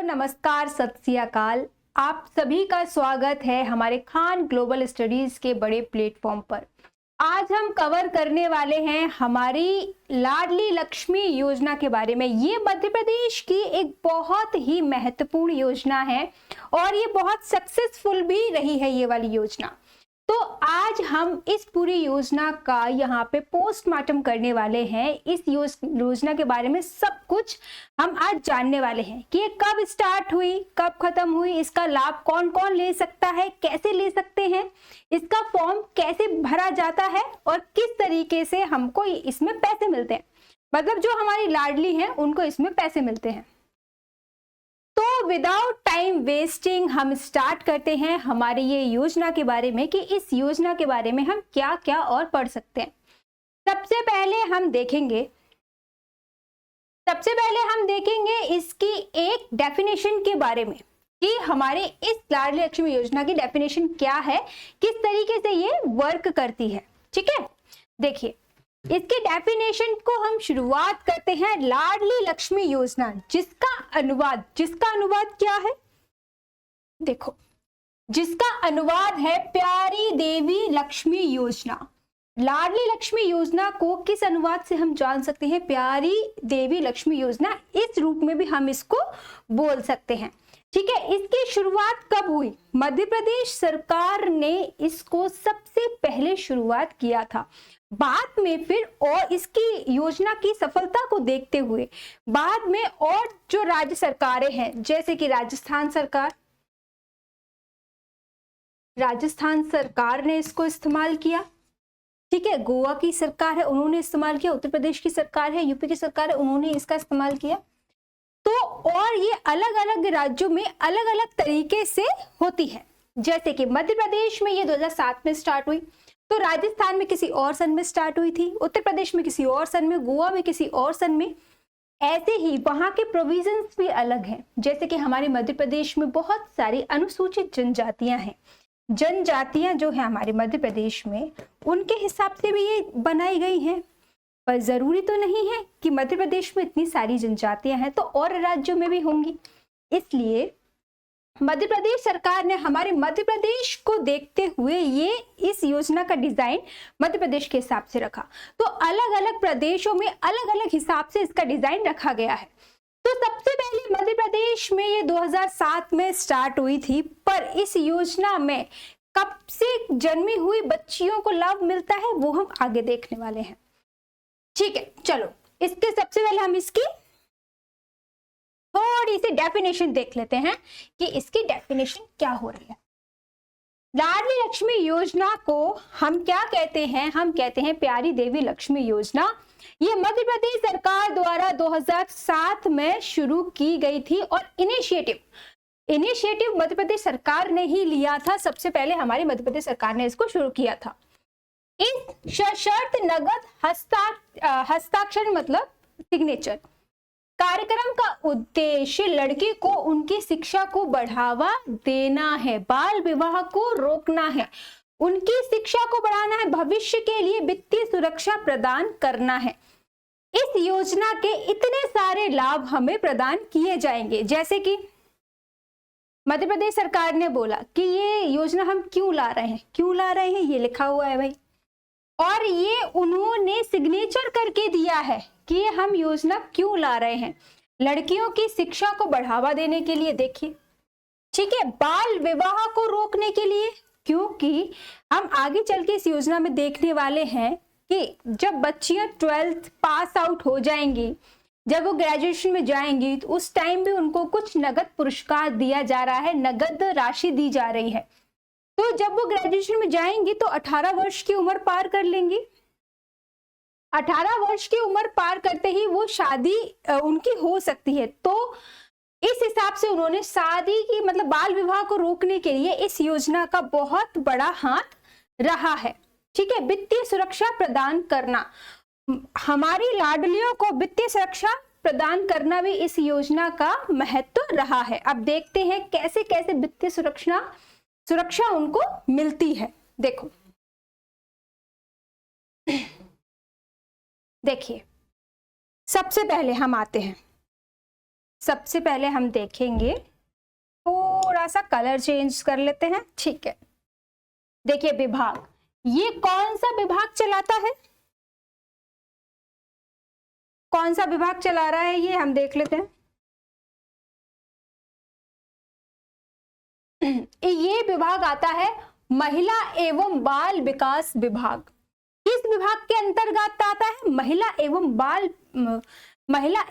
नमस्कार, सत श्री अकाल। आप सभी का स्वागत है हमारे खान ग्लोबल स्टडीज के बड़े प्लेटफॉर्म पर। आज हम कवर करने वाले हैं हमारी लाडली लक्ष्मी योजना के बारे में। ये मध्य प्रदेश की एक बहुत ही महत्वपूर्ण योजना है और ये बहुत सक्सेसफुल भी रही है ये वाली योजना। तो आज हम इस पूरी योजना का यहाँ पे पोस्टमार्टम करने वाले हैं। इस योजना के बारे में सब कुछ हम आज जानने वाले हैं कि ये कब स्टार्ट हुई, कब खत्म हुई, इसका लाभ कौन कौन ले सकता है, कैसे ले सकते हैं, इसका फॉर्म कैसे भरा जाता है और किस तरीके से हमको इसमें पैसे मिलते हैं। मतलब जो हमारी लाडली हैं उनको इसमें पैसे मिलते हैं। तो विदाउट टाइम वेस्टिंग हम स्टार्ट करते हैं हमारी ये योजना के बारे में कि इस योजना के बारे में हम क्या क्या और पढ़ सकते हैं। सबसे पहले हम देखेंगे इसकी एक डेफिनेशन के बारे में कि हमारे इस लाडली लक्ष्मी योजना की डेफिनेशन क्या है, किस तरीके से ये वर्क करती है। ठीक है, देखिए इसके डेफिनेशन को हम शुरुआत करते हैं लाडली लक्ष्मी योजना, जिसका अनुवाद क्या है, देखो जिसका अनुवाद है प्यारी देवी लक्ष्मी योजना। लाडली लक्ष्मी योजना को किस अनुवाद से हम जान सकते हैं? प्यारी देवी लक्ष्मी योजना, इस रूप में भी हम इसको बोल सकते हैं। ठीक है, इसकी शुरुआत कब हुई? मध्य प्रदेश सरकार ने इसको सबसे पहले शुरुआत किया था। बाद में फिर और इसकी योजना की सफलता को देखते हुए बाद में और जो राज्य सरकारें हैं, जैसे कि राजस्थान सरकार ने इसको इस्तेमाल किया। ठीक है, गोवा की सरकार है, उन्होंने इस्तेमाल किया। उत्तर प्रदेश की सरकार है, यूपी की सरकार है, उन्होंने इसका इस्तेमाल किया। तो और ये अलग अलग राज्यों में अलग अलग तरीके से होती है। जैसे कि मध्य प्रदेश में ये 2007 में स्टार्ट हुई, तो राजस्थान में किसी और सन में स्टार्ट हुई थी, उत्तर प्रदेश में किसी और सन में, गोवा में किसी और सन में। ऐसे ही वहां के प्रोविजंस भी अलग हैं। जैसे कि हमारे मध्य प्रदेश में बहुत सारी अनुसूचित जनजातियां हैं। जनजातियां जो है हमारे मध्य प्रदेश में, उनके हिसाब से भी ये बनाई गई हैं। पर जरूरी तो नहीं है कि मध्य प्रदेश में इतनी सारी जनजातियां हैं तो और राज्यों में भी होंगी। इसलिए मध्य प्रदेश सरकार ने हमारे मध्य प्रदेश को देखते हुए ये इस योजना का डिजाइन मध्य प्रदेश के हिसाब से रखा। तो अलग अलग प्रदेशों में अलग अलग हिसाब से इसका डिजाइन रखा गया है। तो सबसे पहले मध्य प्रदेश में ये 2007 में स्टार्ट हुई थी, पर इस योजना में कब से जन्मी हुई बच्चियों को लाभ मिलता है वो हम आगे देखने वाले हैं। ठीक है, चलो इसके सबसे पहले हम इसकी थोड़ी सी डेफिनेशन देख लेते हैं कि इसकी डेफिनेशन क्या हो रही है। लाडली लक्ष्मी योजना को हम क्या कहते हैं? हम कहते हैं प्यारी देवी लक्ष्मी योजना। ये मध्य प्रदेश सरकार द्वारा 2007 में शुरू की गई थी और इनिशिएटिव मध्य प्रदेश सरकार ने ही लिया था। सबसे पहले हमारी मध्य प्रदेश सरकार ने इसको शुरू किया था। इस सशर्त नगद हस्ताक्षर मतलब सिग्नेचर कार्यक्रम का उद्देश्य लड़की को उनकी शिक्षा को बढ़ावा देना है, बाल विवाह को रोकना है, उनकी शिक्षा को बढ़ाना है, भविष्य के लिए वित्तीय सुरक्षा प्रदान करना है। इस योजना के इतने सारे लाभ हमें प्रदान किए जाएंगे। जैसे कि मध्य प्रदेश सरकार ने बोला कि ये योजना हम क्यों ला रहे हैं, ये लिखा हुआ है भाई, और ये उन्होंने सिग्नेचर करके दिया है कि हम योजना क्यों ला रहे हैं। लड़कियों की शिक्षा को बढ़ावा देने के लिए, देखिए, ठीक है, बाल विवाह को रोकने के लिए, क्योंकि हम आगे चल के इस योजना में देखने वाले हैं कि जब बच्चियां 12th पास आउट हो जाएंगी, जब वो ग्रेजुएशन में जाएंगी, तो उस टाइम भी उनको कुछ नगद पुरस्कार दिया जा रहा है, नगद राशि दी जा रही है। तो जब वो ग्रेजुएशन में जाएंगी तो 18 वर्ष की उम्र पार कर लेंगी। 18 वर्ष की उम्र पार करते ही वो शादी उनकी हो सकती है। तो इस हिसाब से उन्होंने शादी की मतलब बाल विवाह को रोकने के लिए इस योजना का बहुत बड़ा हाथ रहा है। ठीक है, वित्तीय सुरक्षा प्रदान करना, हमारी लाडलियों को वित्तीय सुरक्षा प्रदान करना भी इस योजना का महत्व रहा है। अब देखते हैं कैसे कैसे वित्तीय सुरक्षा उनको मिलती है। देखिए सबसे पहले हम आते हैं सबसे पहले हम देखेंगे, थोड़ा सा कलर चेंज कर लेते हैं, ठीक है। देखिए विभाग, ये कौन सा विभाग चलाता है, कौन सा विभाग चला रहा है, ये हम देख लेते हैं। ये विभाग आता है महिला एवं बाल विकास विभाग। किस विभाग के अंतर्गत आता है? महिला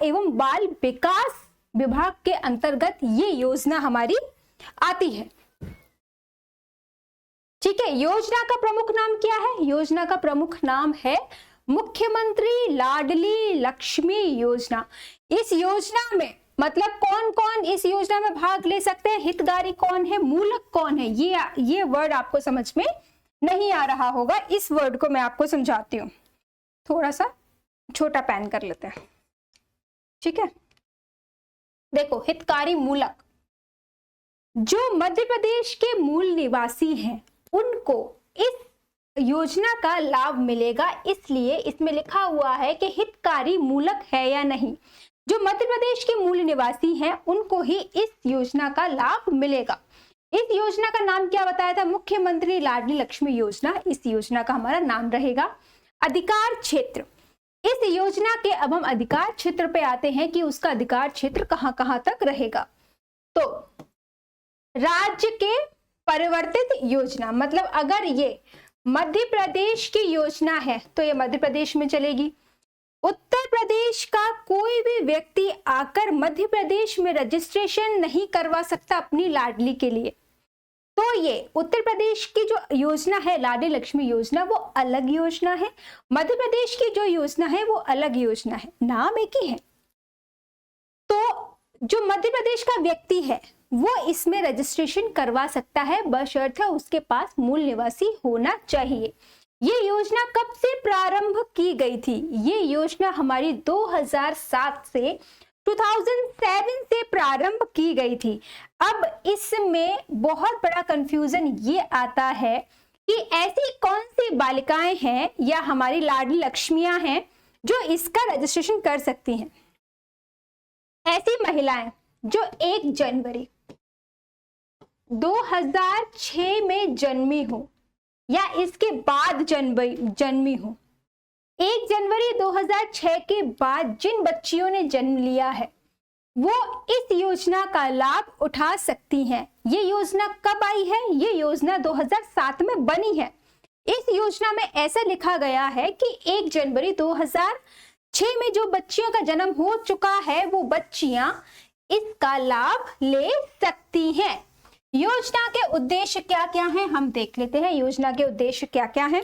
एवं बाल विकास विभाग के अंतर्गत ये योजना हमारी आती है, ठीक है। योजना का प्रमुख नाम क्या है? योजना का प्रमुख नाम है मुख्यमंत्री लाडली लक्ष्मी योजना। इस योजना में मतलब कौन कौन इस योजना में भाग ले सकते हैं, हितग्राही कौन है, मूलक कौन है, ये वर्ड आपको समझ में नहीं आ रहा होगा। इस वर्ड को मैं आपको समझाती हूँ, थोड़ा सा छोटा पेन कर लेते हैं, ठीक है। देखो, हितकारी मूलक, जो मध्य प्रदेश के मूल निवासी हैं उनको इस योजना का लाभ मिलेगा, इसलिए इसमें लिखा हुआ है कि हितकारी मूलक है या नहीं। जो मध्य प्रदेश के मूल निवासी हैं उनको ही इस योजना का लाभ मिलेगा। इस योजना का नाम क्या बताया था? मुख्यमंत्री लाडली लक्ष्मी योजना, इस योजना का हमारा नाम रहेगा। अधिकार क्षेत्र, इस योजना के अब हम अधिकार क्षेत्र पे आते हैं कि उसका अधिकार क्षेत्र कहां कहां तक रहेगा। तो राज्य के परिवर्तित योजना, मतलब अगर ये मध्य प्रदेश की योजना है तो ये मध्य प्रदेश में चलेगी। उत्तर प्रदेश का कोई भी व्यक्ति आकर मध्य प्रदेश में रजिस्ट्रेशन नहीं करवा सकता अपनी लाडली के लिए, तो ये उत्तर प्रदेश की जो योजना है लाडली लक्ष्मी योजना वो अलग योजना है, मध्य प्रदेश की जो योजना है वो अलग योजना है, नाम एक ही है। तो जो मध्य प्रदेश का व्यक्ति है वो इसमें रजिस्ट्रेशन करवा सकता है, बशर्ते उसके पास मूल निवासी होना चाहिए। ये योजना कब से प्रारंभ की गई थी? ये योजना हमारी 2007 से 2007 से प्रारंभ की गई थी। अब इसमें बहुत बड़ा कंफ्यूजन ये आता है कि ऐसी कौन सी बालिकाएं हैं या हमारी लाडली लक्ष्मियां हैं जो इसका रजिस्ट्रेशन कर सकती हैं। ऐसी महिलाएं जो 1 जनवरी 2006 में जन्मी हो या इसके बाद जन्मी हो, 1 जनवरी 2006 के बाद जिन बच्चियों ने जन्म लिया है वो इस योजना का लाभ उठा सकती हैं। ये योजना कब आई है? ये योजना 2007 में बनी है। इस योजना में ऐसा लिखा गया है कि 1 जनवरी 2006 में जो बच्चियों का जन्म हो चुका है वो बच्चियां इसका लाभ ले सकती हैं। योजना के उद्देश्य क्या क्या हैं हम देख लेते हैं। योजना के उद्देश्य क्या क्या हैं?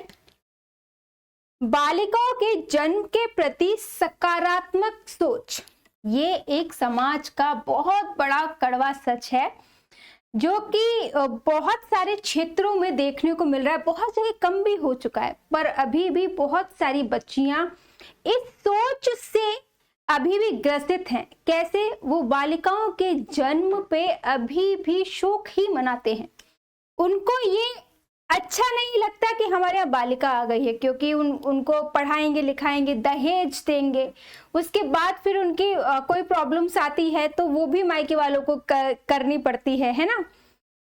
बालिकाओं के जन्म के प्रति सकारात्मक सोच, ये एक समाज का बहुत बड़ा कड़वा सच है जो कि बहुत सारे क्षेत्रों में देखने को मिल रहा है, बहुत जगह कम भी हो चुका है, पर अभी भी बहुत सारी बच्चियां इस सोच से अभी भी ग्रसित हैं। कैसे? वो बालिकाओं के जन्म पे अभी भी शोक ही मनाते हैं। उनको ये अच्छा नहीं लगता कि हमारे यहाँ बालिका आ गई है, क्योंकि उनको पढ़ाएंगे लिखाएंगे, दहेज देंगे, उसके बाद फिर उनकी कोई प्रॉब्लम्स आती है तो वो भी मायके वालों को करनी पड़ती है ना।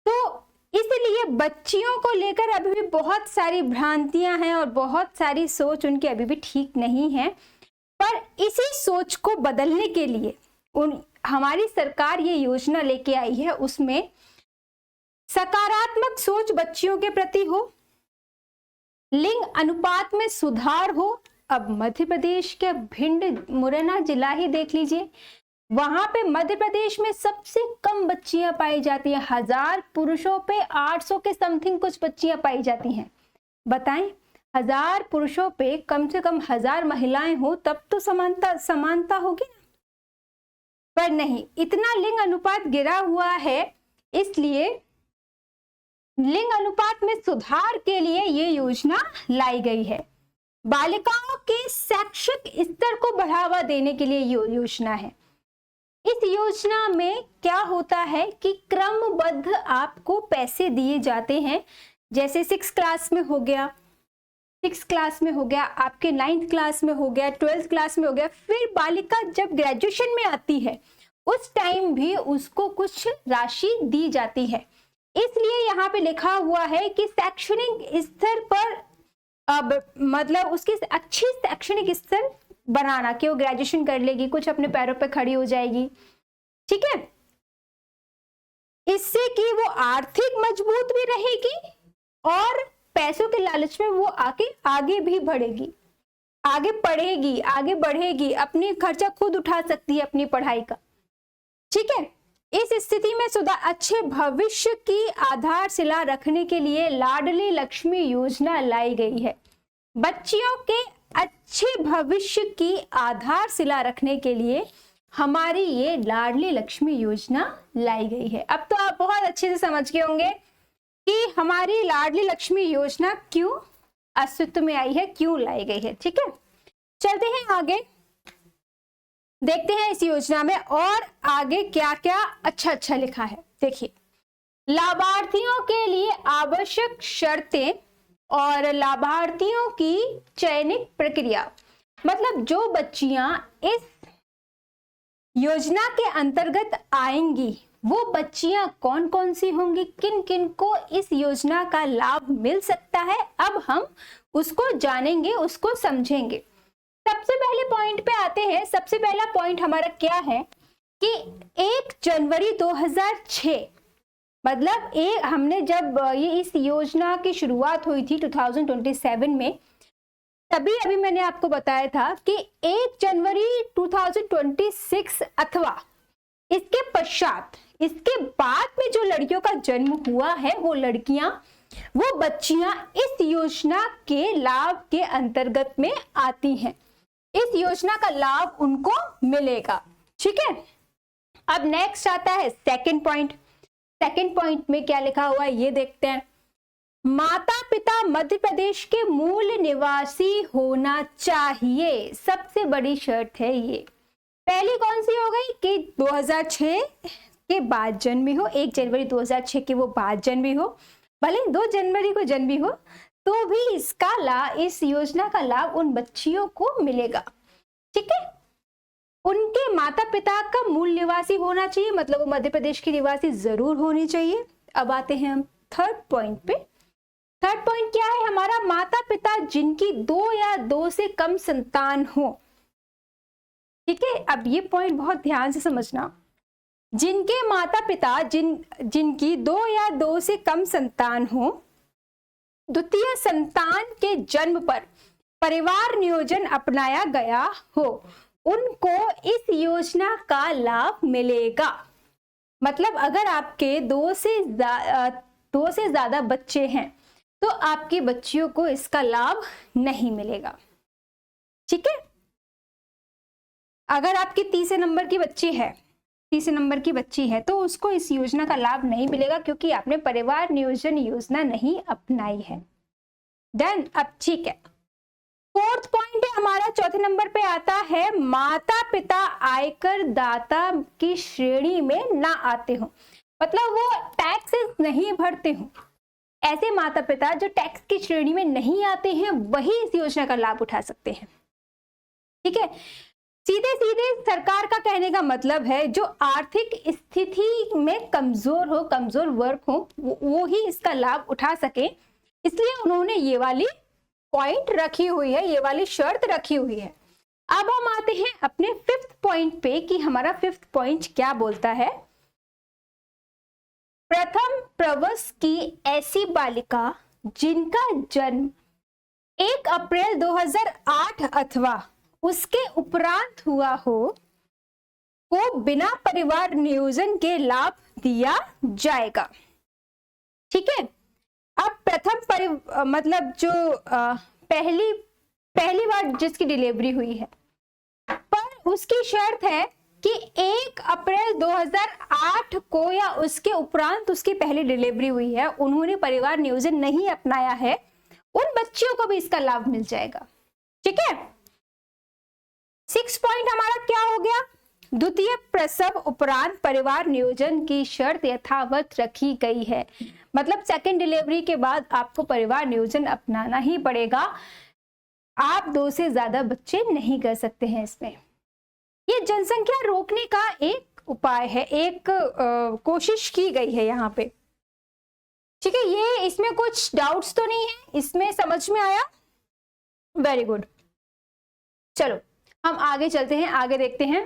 तो इसलिए बच्चियों को लेकर अभी भी बहुत सारी भ्रांतियां हैं और बहुत सारी सोच उनकी अभी भी ठीक नहीं है। पर इसी सोच को बदलने के लिए हमारी सरकार ये योजना लेके आई है, उसमें सकारात्मक सोच बच्चियों के प्रति हो, लिंग अनुपात में सुधार हो। अब मध्य प्रदेश के भिंड मुरैना जिला ही देख लीजिए, वहां पे मध्य प्रदेश में सबसे कम बच्चियां पाई जाती हैं। 1000 पुरुषों पे 800 के समथिंग कुछ बच्चियां पाई जाती हैं। बताएं, 1000 पुरुषों पे कम से कम 1000 महिलाएं हो तब तो समानता होगी ना, पर नहीं, इतना लिंग अनुपात गिरा हुआ है। इसलिए लिंग अनुपात में सुधार के लिए ये योजना लाई गई है। बालिकाओं के शैक्षिक स्तर को बढ़ावा देने के लिए ये योजना है। इस योजना में क्या होता है कि क्रमबद्ध आपको पैसे दिए जाते हैं, जैसे 6 क्लास में हो गया, 6 क्लास में हो गया, आपके 9th क्लास में हो गया, 12th क्लास में हो गया। फिर बालिका जब ग्रेजुएशन में आती है उस टाइम भी उसको कुछ राशि दी जाती है। इसलिए यहाँ पे लिखा हुआ है कि शैक्षणिक स्तर पर अब मतलब उसकी अच्छी शैक्षणिक स्तर बनाना, कि वो ग्रेजुएशन कर लेगी, कुछ अपने पैरों पे खड़ी हो जाएगी, ठीक है, इससे कि वो आर्थिक मजबूत भी रहेगी और पैसों के लालच में वो आगे भी बढ़ेगी, आगे पढ़ेगी, आगे बढ़ेगी, अपनी खर्चा खुद उठा सकती है अपनी पढ़ाई का, ठीक है। इस स्थिति में सुधार अच्छे भविष्य की आधारशिला रखने के लिए लाडली लक्ष्मी योजना लाई गई है। बच्चियों के अच्छे भविष्य की आधारशिला रखने के लिए हमारी ये लाडली लक्ष्मी योजना लाई गई है। अब तो आप बहुत अच्छे से समझ गए होंगे कि हमारी लाडली लक्ष्मी योजना क्यों अस्तित्व में आई है, क्यों लाई गई है, ठीक है। चलते हैं आगे, देखते हैं इस योजना में और आगे क्या क्या अच्छा लिखा है। देखिए, लाभार्थियों के लिए आवश्यक शर्तें और लाभार्थियों की चयनित प्रक्रिया, मतलब जो बच्चियां इस योजना के अंतर्गत आएंगी वो बच्चियां कौन कौन सी होंगी, किन किन को इस योजना का लाभ मिल सकता है, अब हम उसको जानेंगे, उसको समझेंगे। सबसे पहले पॉइंट पे आते हैं। सबसे पहला पॉइंट हमारा क्या है कि 1 जनवरी 2006, मतलब हमने जब ये इस योजना की शुरुआत हुई थी 2027 में, तभी अभी मैंने आपको बताया था कि 1 जनवरी 2026 अथवा इसके पश्चात, इसके बाद में जो लड़कियों का जन्म हुआ है वो लड़कियां, वो बच्चियां इस योजना के लाभ के अंतर्गत में आती हैं, इस योजना का लाभ उनको मिलेगा, ठीक है। अब नेक्स्ट आता है सेकंड पॉइंट। सेकंड पॉइंट में क्या लिखा हुआ है ये देखते हैं। माता पिता मध्य प्रदेश के मूल निवासी होना चाहिए, सबसे बड़ी शर्त है ये। पहली कौन सी हो गई कि 2006 के बाद जन्मी हो, 1 जनवरी 2006 के वो बाद जन्मी हो, भले 2 जनवरी को जन्मी हो तो भी इसका लाभ, इस योजना का लाभ उन बच्चियों को मिलेगा, ठीक है। उनके माता पिता का मूल निवासी होना चाहिए, मतलब वो मध्य प्रदेश की निवासी जरूर होनी चाहिए। अब आते हैं हम थर्ड पॉइंट पे। थर्ड पॉइंट क्या है हमारा, माता पिता जिनकी 2 या 2 से कम संतान हो, ठीक है। अब ये पॉइंट बहुत ध्यान से समझना, जिनके माता पिता जिनकी 2 या 2 से कम संतान हो, द्वितीय संतान के जन्म पर परिवार नियोजन अपनाया गया हो, उनको इस योजना का लाभ मिलेगा। मतलब अगर आपके 2 से ज्यादा बच्चे हैं तो आपकी बच्चियों को इसका लाभ नहीं मिलेगा, ठीक है। अगर आपकी 30 नंबर की बच्ची है, 30 नंबर की बच्ची है तो उसको इस योजना का लाभ नहीं मिलेगा क्योंकि आपने परिवार नियोजन योजना नहीं अपनाई है। डन। अब ठीक है, फोर्थ पॉइंट है हमारा, चौथे नंबर पे आता है, माता पिता आयकर दाता की श्रेणी में ना आते हो, मतलब वो टैक्सेस नहीं भरते हो। ऐसे माता पिता जो टैक्स की श्रेणी में नहीं आते हैं वही इस योजना का लाभ उठा सकते हैं, ठीक है। सीधे सीधे सरकार का कहने का मतलब है जो आर्थिक स्थिति में कमजोर हो, कमजोर वर्ग हो, वो ही इसका लाभ उठा सके, इसलिए उन्होंने ये वाली पॉइंट रखी हुई है, ये वाली शर्त रखी हुई है। अब हम आते हैं अपने 5th पॉइंट पे कि हमारा 5th पॉइंट क्या बोलता है। प्रथम प्रवश की ऐसी बालिका जिनका जन्म 1 अप्रैल 2008 अथवा उसके उपरांत हुआ हो को बिना परिवार नियोजन के लाभ दिया जाएगा, ठीक है। अब प्रथम मतलब जो पहली बार जिसकी डिलीवरी हुई है, पर उसकी शर्त है कि 1 अप्रैल 2008 को या उसके उपरांत उसकी पहली डिलीवरी हुई है, उन्होंने परिवार नियोजन नहीं अपनाया है, उन बच्चियों को भी इसका लाभ मिल जाएगा, ठीक है। 6 पॉइंट हमारा क्या हो गया, द्वितीय प्रसव उपरांत परिवार नियोजन की शर्त यथावत रखी गई है, मतलब सेकंड डिलीवरी के बाद आपको परिवार नियोजन अपनाना ही पड़ेगा, आप 2 से ज्यादा बच्चे नहीं कर सकते हैं इसमें, ये जनसंख्या रोकने का एक उपाय है, एक कोशिश की गई है यहाँ पे। ठीक है, ये इसमें कुछ डाउट्स तो नहीं है, इसमें समझ में आया? Very good. चलो हम आगे चलते हैं, आगे देखते हैं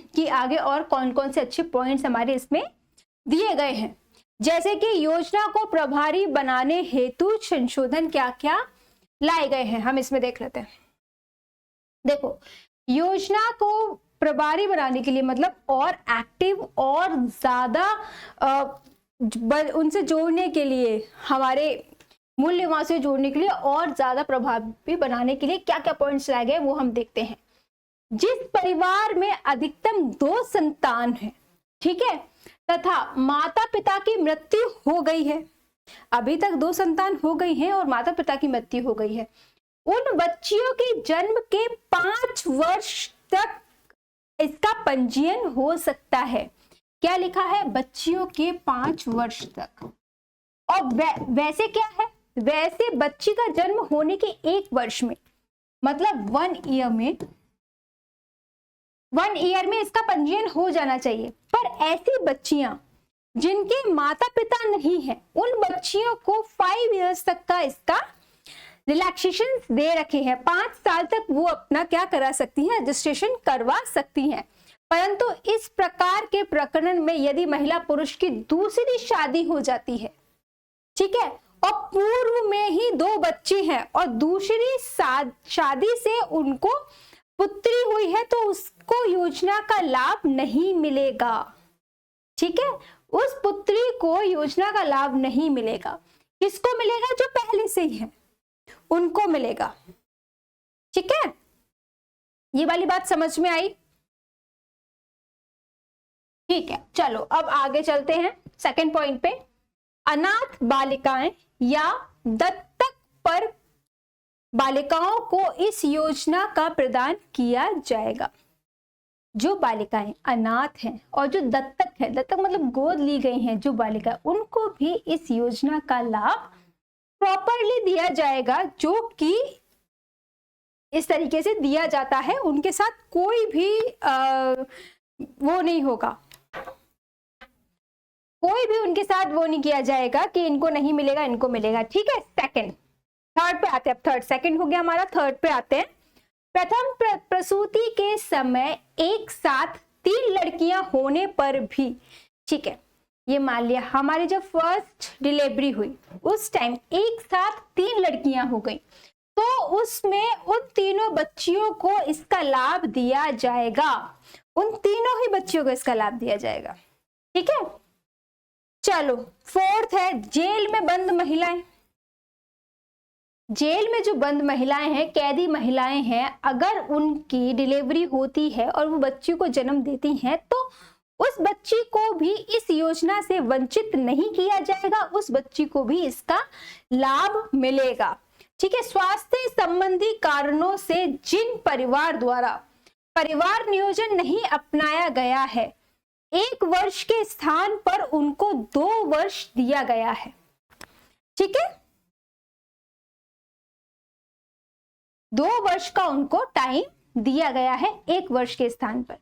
कि आगे और कौन कौन से अच्छे पॉइंट्स हमारे इसमें दिए गए हैं। जैसे कि योजना को प्रभावी बनाने हेतु संशोधन क्या क्या लाए गए हैं, हम इसमें देख लेते हैं। देखो, योजना को प्रभावी बनाने के लिए मतलब और एक्टिव और ज्यादा उनसे जोड़ने के लिए, हमारे मूल्यवान से जोड़ने के लिए और ज्यादा प्रभावी बनाने के लिए क्या क्या पॉइंट्स लाए गए वो हम देखते हैं। जिस परिवार में अधिकतम 2 संतान है, ठीक है, तथा माता पिता की मृत्यु हो गई है, अभी तक 2 संतान हो गई हैं और माता पिता की मृत्यु हो गई है, उन बच्चियों के जन्म के 5 वर्ष तक इसका पंजीयन हो सकता है। क्या लिखा है? बच्चियों के 5 वर्ष तक। और वैसे क्या है, वैसे बच्ची का जन्म होने के 1 वर्ष में, मतलब 1 ईयर में इसका पंजीयन हो जाना चाहिए। पर ऐसी बच्चियां जिनके माता पिता नहीं है, उन बच्चियों को 5 इयर्स तक का इसका रिलैक्सेशन दे रखे हैं। 5 साल तक वो अपना क्या करा सकती हैं, रजिस्ट्रेशन करवा सकती हैं। परंतु इस प्रकार के प्रकरण में यदि महिला पुरुष की दूसरी शादी हो जाती है, ठीक है, और पूर्व में ही 2 बच्चे हैं और दूसरी शादी से उनको पुत्री हुई है, तो उसको योजना का लाभ नहीं मिलेगा। ठीक है, उस पुत्री को योजना का लाभ नहीं मिलेगा। किसको मिलेगा? जो पहले से ही है उनको मिलेगा। ठीक है, ये वाली बात समझ में आई? ठीक है, चलो अब आगे चलते हैं सेकंड पॉइंट पे। अनाथ बालिकाएं या दत्तक पर बालिकाओं को इस योजना का प्रदान किया जाएगा। जो बालिकाएं अनाथ हैं और जो दत्तक है, दत्तक मतलब गोद ली गई हैं जो बालिका, उनको भी इस योजना का लाभ प्रॉपरली दिया जाएगा, जो कि इस तरीके से दिया जाता है। उनके साथ कोई भी वो नहीं होगा, कोई भी उनके साथ वो नहीं किया जाएगा कि इनको नहीं मिलेगा, इनको मिलेगा। ठीक है, थर्ड पे आते हैं। थर्ड, सेकंड हो गया हमारा, थर्ड पे आते हैं। प्रथम प्रसूति के समय एक साथ 3 लड़कियां होने पर भी, ठीक है, ये मान लिया हमारी जब फर्स्ट डिलीवरी हुई उस टाइम एक साथ 3 लड़कियां हो गई, तो उसमें उन तीनों बच्चियों को इसका लाभ दिया जाएगा। उन तीनों ही बच्चियों को इसका लाभ दिया जाएगा। ठीक है, चलो फोर्थ है जेल में बंद महिलाएं। जेल में जो बंद महिलाएं हैं, कैदी महिलाएं हैं, अगर उनकी डिलीवरी होती है और वो बच्ची को जन्म देती हैं, तो उस बच्ची को भी इस योजना से वंचित नहीं किया जाएगा, उस बच्ची को भी इसका लाभ मिलेगा। ठीक है, स्वास्थ्य संबंधी कारणों से जिन परिवार द्वारा परिवार नियोजन नहीं अपनाया गया है, 1 वर्ष के स्थान पर उनको 2 वर्ष दिया गया है। ठीक है, 2 वर्ष का उनको टाइम दिया गया है 1 वर्ष के स्थान पर।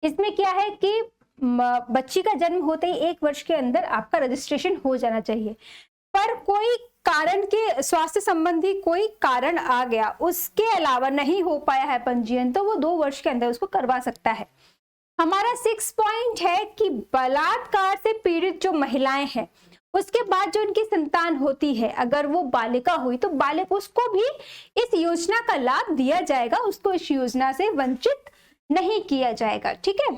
इसमें क्या है कि बच्ची का जन्म होते ही 1 वर्ष के अंदर आपका रजिस्ट्रेशन हो जाना चाहिए, पर कोई कारण के स्वास्थ्य संबंधी कोई कारण आ गया, उसके अलावा नहीं हो पाया है पंजीयन, तो वो 2 वर्ष के अंदर उसको करवा सकता है। हमारा 6 पॉइंट है कि बलात्कार से पीड़ित जो महिलाएं हैं, उसके बाद जो उनकी संतान होती है, अगर वो बालिका हुई तो बालिका, उसको भी इस योजना का लाभ दिया जाएगा, उसको इस योजना से वंचित नहीं किया जाएगा। ठीक है,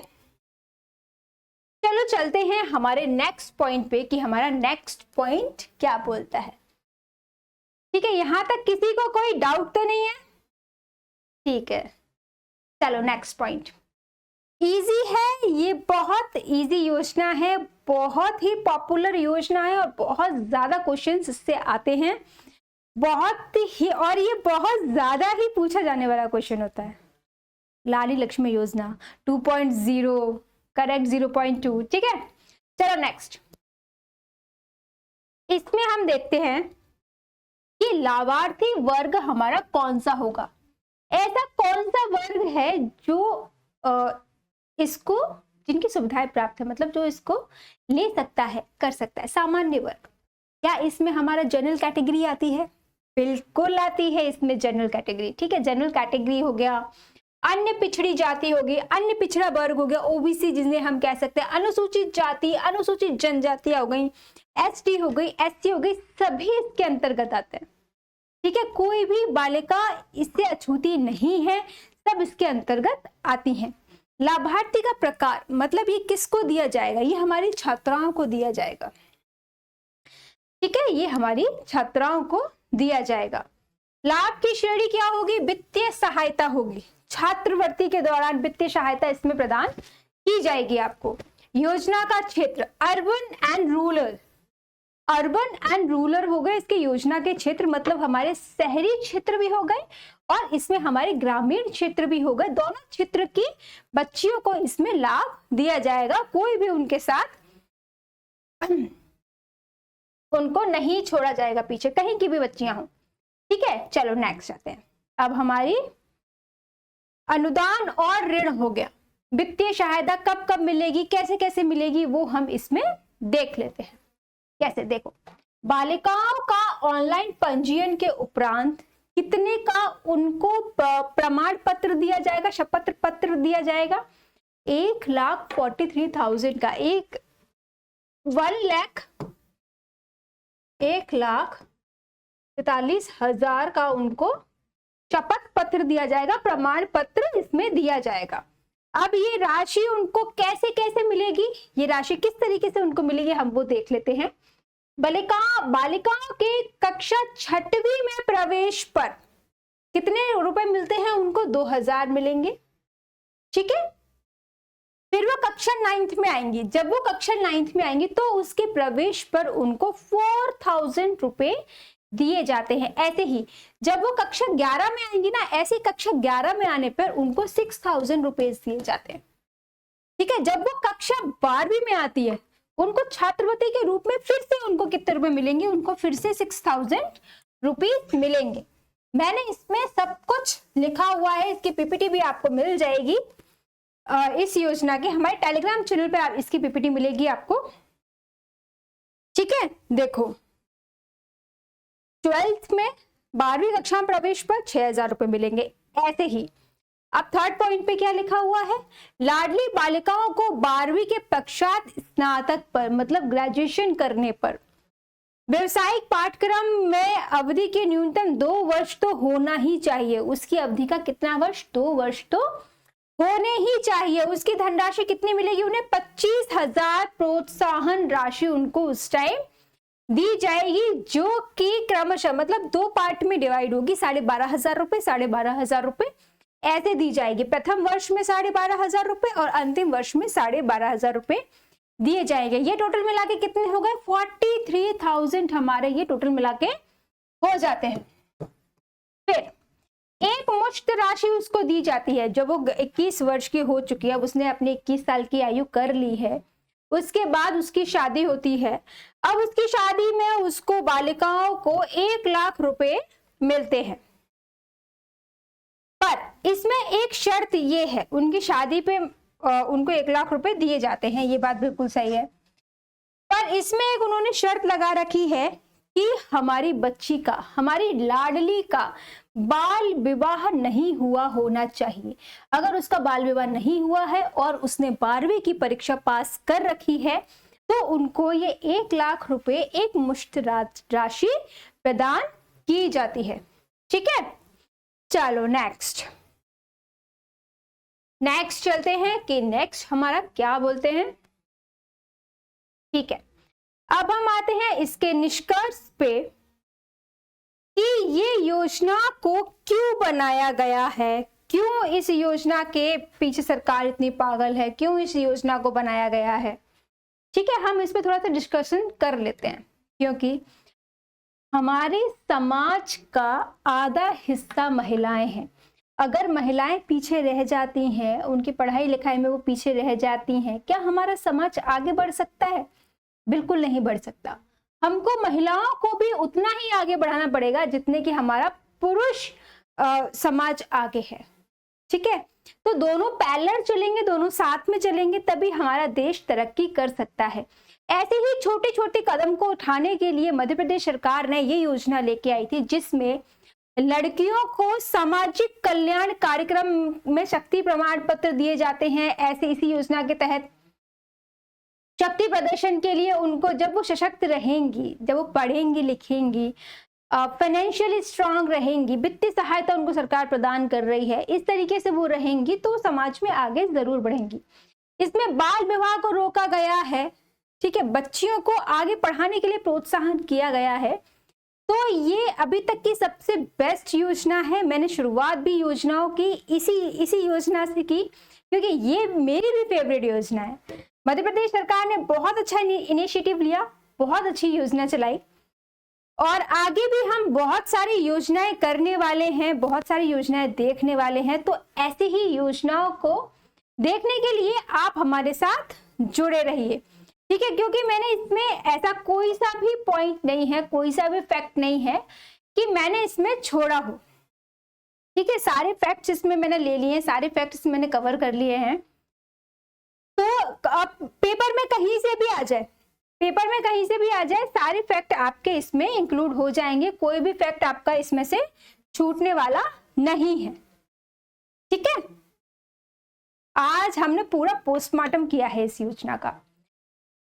चलो चलते हैं हमारे नेक्स्ट पॉइंट पे कि हमारा नेक्स्ट पॉइंट क्या बोलता है। ठीक है, यहां तक किसी को कोई डाउट तो नहीं है? ठीक है, चलो नेक्स्ट पॉइंट। इजी है, ये बहुत इजी योजना है, बहुत ही पॉपुलर योजना है और बहुत ज्यादा क्वेश्चंस इससे आते हैं, बहुत ही, और ये बहुत ज्यादा ही पूछा जाने वाला क्वेश्चन होता है। लाडली लक्ष्मी योजना 2.0 करेक्ट 0.2। ठीक है, चलो नेक्स्ट। इसमें हम देखते हैं कि लाभार्थी वर्ग हमारा कौन सा होगा। ऐसा कौन सा वर्ग है जो इसको, जिनकी सुविधाएं प्राप्त है, मतलब जो इसको ले सकता है, कर सकता है, सामान्य वर्ग। क्या इसमें हमारा जनरल कैटेगरी आती है? बिल्कुल आती है इसमें जनरल कैटेगरी। ठीक है, जनरल कैटेगरी हो गया, अन्य पिछड़ी जाति होगी, अन्य पिछड़ा वर्ग हो गया, ओबीसी जिन्हें हम कह सकते हैं, अनुसूचित जाति, अनुसूचित जनजातियां हो गई, एसटी हो गई, एससी हो गई, सभी इसके अंतर्गत आते हैं। ठीक है, कोई भी बालिका इससे अछूती नहीं है, सब इसके अंतर्गत आती हैं। लाभार्थी का प्रकार, मतलब ये किसको दिया जाएगा? ये हमारी छात्राओं को दिया जाएगा। ठीक है, ये हमारी छात्राओं को दिया जाएगा। लाभ की श्रेणी क्या होगी? वित्तीय सहायता होगी। छात्रवृत्ति के दौरान वित्तीय सहायता इसमें प्रदान की जाएगी आपको। योजना का क्षेत्र urban and rural, urban and rural हो गए इसके योजना के क्षेत्र, मतलब हमारे शहरी क्षेत्र भी हो गए और इसमें हमारे ग्रामीण क्षेत्र भी हो गए। दोनों क्षेत्र की बच्चियों को इसमें लाभ दिया जाएगा, कोई भी उनके साथ उनको नहीं छोड़ा जाएगा पीछे, कहीं की भी बच्चियां हो। ठीक है, चलो नेक्स्ट आते हैं। अब हमारी अनुदान और ऋण हो गया। वित्तीय सहायता कब कब मिलेगी, कैसे कैसे मिलेगी, वो हम इसमें देख लेते हैं। कैसे? देखो, बालिकाओं का ऑनलाइन पंजीयन के उपरांत कितने का उनको प्रमाण पत्र दिया जाएगा, शपथ पत्र दिया जाएगा? 1,43,000 का, 1,43,000 का उनको शपथ पत्र दिया जाएगा, प्रमाण पत्र इसमें दिया जाएगा। अब ये राशि उनको कैसे कैसे मिलेगी, ये राशि किस तरीके से उनको मिलेगी, हम वो देख लेते हैं। बालिकाओं के कक्षा 6वीं में प्रवेश पर कितने रुपए मिलते हैं उनको? 2,000 मिलेंगे। ठीक है, फिर वो कक्षा 9th में आएंगी, जब वो कक्षा 9th में आएंगी तो उसके प्रवेश पर उनको 4,000 रुपए दिए जाते हैं। ऐसे ही जब वो कक्षा 11 में आएंगी ना, ऐसे कक्षा 11 में आने पर उनको 6,000 रुपए दिए जाते हैं। ठीक है, जब वो कक्षा 12वीं में आती है उनको छात्रवृत्ति के रूप में फिर से उनको कितने रुपए मिलेंगे? उनको फिर से 6,000 रुपीज मिलेंगे। मैंने इसमें सब कुछ लिखा हुआ है, इसकी पीपीटी भी आपको मिल जाएगी इस योजना के हमारे टेलीग्राम चैनल पे, आप इसकी पीपीटी मिलेगी आपको। ठीक है, देखो 12th में 12वीं कक्षा में प्रवेश पर 6,000 रुपए मिलेंगे। ऐसे ही अब थर्ड पॉइंट पे क्या लिखा हुआ है? लाडली बालिकाओं को 12वीं के पश्चात स्नातक पर, मतलब ग्रेजुएशन करने पर, व्यवसायिक पाठ्यक्रम में अवधि के न्यूनतम 2 वर्ष तो होना ही चाहिए। उसकी अवधि का कितना वर्ष? 2 वर्ष तो होने ही चाहिए। उसकी धनराशि कितनी मिलेगी उन्हें? 25,000 प्रोत्साहन राशि उनको उस टाइम दी जाएगी, जो कि क्रमशः मतलब 2 पार्ट में डिवाइड होगी। 12,500 रुपए, 12,500 रुपए ऐसे दी जाएगी। प्रथम वर्ष में 12,500 रुपए और अंतिम वर्ष में 12,500 रुपए दिए जाएंगे। ये टोटल मिला के कितने हो गए? 43,000 हमारे ये टोटल मिला के हो जाते हैं। फिर एक मुश्त राशि उसको दी जाती है जब वो 21 वर्ष की हो चुकी है, अब उसने अपनी 21 साल की आयु कर ली है, उसके बाद उसकी शादी होती है। अब उसकी शादी में उसको बालिकाओं को 1 लाख रुपए मिलते हैं, पर इसमें एक शर्त ये है, उनकी शादी पे उनको 1 लाख रुपए दिए जाते हैं, ये बात बिल्कुल सही है, पर इसमें एक उन्होंने शर्त लगा रखी है कि हमारी बच्ची का, हमारी लाडली का बाल विवाह नहीं हुआ होना चाहिए। अगर उसका बाल विवाह नहीं हुआ है और उसने 12वीं की परीक्षा पास कर रखी है तो उनको ये 1 लाख रुपए एक मुश्त राशि प्रदान की जाती है। ठीक है, चलो नेक्स्ट चलते हैं कि नेक्स्ट हमारा क्या बोलते हैं। ठीक है, अब हम आते हैं इसके निष्कर्ष पे कि ये योजना को क्यों बनाया गया है, क्यों इस योजना के पीछे सरकार इतनी पागल है, क्यों इस योजना को बनाया गया है। ठीक है, हम इस पे थोड़ा सा डिस्कशन कर लेते हैं, क्योंकि हमारे समाज का आधा हिस्सा महिलाएं हैं। अगर महिलाएं पीछे रह जाती हैं, उनकी पढ़ाई लिखाई में वो पीछे रह जाती हैं, क्या हमारा समाज आगे बढ़ सकता है? बिल्कुल नहीं बढ़ सकता। हमको महिलाओं को भी उतना ही आगे बढ़ाना पड़ेगा जितने कि हमारा पुरुष समाज आगे है। ठीक है, तो दोनों पैरेलल चलेंगे, दोनों साथ में चलेंगे, तभी हमारा देश तरक्की कर सकता है। ऐसे ही छोटे छोटे कदम को उठाने के लिए मध्य प्रदेश सरकार ने ये योजना लेके आई थी, जिसमें लड़कियों को सामाजिक कल्याण कार्यक्रम में शक्ति प्रमाण पत्र दिए जाते हैं। ऐसे इसी योजना के तहत शक्ति प्रदर्शन के लिए उनको, जब वो सशक्त रहेंगी, जब वो पढ़ेंगी लिखेंगी, फाइनेंशियली स्ट्रांग रहेंगी, वित्तीय सहायता उनको सरकार प्रदान कर रही है, इस तरीके से वो रहेंगी तो समाज में आगे जरूर बढ़ेंगी। इसमें बाल विवाह को रोका गया है, ठीक है, बच्चियों को आगे पढ़ाने के लिए प्रोत्साहन किया गया है। तो ये अभी तक की सबसे बेस्ट योजना है। मैंने शुरुआत भी योजनाओं की इसी योजना से की, क्योंकि ये मेरी भी फेवरेट योजना है। मध्य प्रदेश सरकार ने बहुत अच्छा इनिशिएटिव लिया, बहुत अच्छी योजना चलाई, और आगे भी हम बहुत सारी योजनाएं करने वाले हैं, बहुत सारी योजनाएं देखने वाले हैं। तो ऐसी ही योजनाओं को देखने के लिए आप हमारे साथ जुड़े रहिए, ठीक है, क्योंकि मैंने इसमें ऐसा कोई सा भी पॉइंट नहीं है, कोई सा भी फैक्ट नहीं है कि मैंने इसमें छोड़ा हो, ठीक है। सारे फैक्ट्स इसमें मैंने ले लिए हैं, सारे फैक्ट्स मैंने कवर कर लिए हैं। तो पेपर में कहीं से भी आ जाए, पेपर में कहीं से भी आ जाए, सारे फैक्ट आपके इसमें इंक्लूड हो जाएंगे, कोई भी फैक्ट आपका इसमें से छूटने वाला नहीं है, ठीक है। आज हमने पूरा पोस्टमार्टम किया है इस योजना का।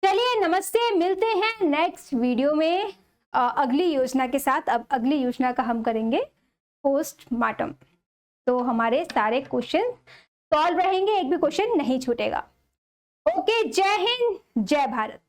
चलिए नमस्ते, मिलते हैं नेक्स्ट वीडियो में अगली योजना के साथ। अब अगली योजना का हम करेंगे पोस्टमार्टम, तो हमारे सारे क्वेश्चन सॉल्व रहेंगे, एक भी क्वेश्चन नहीं छूटेगा। ओके, जय हिंद, जय भारत।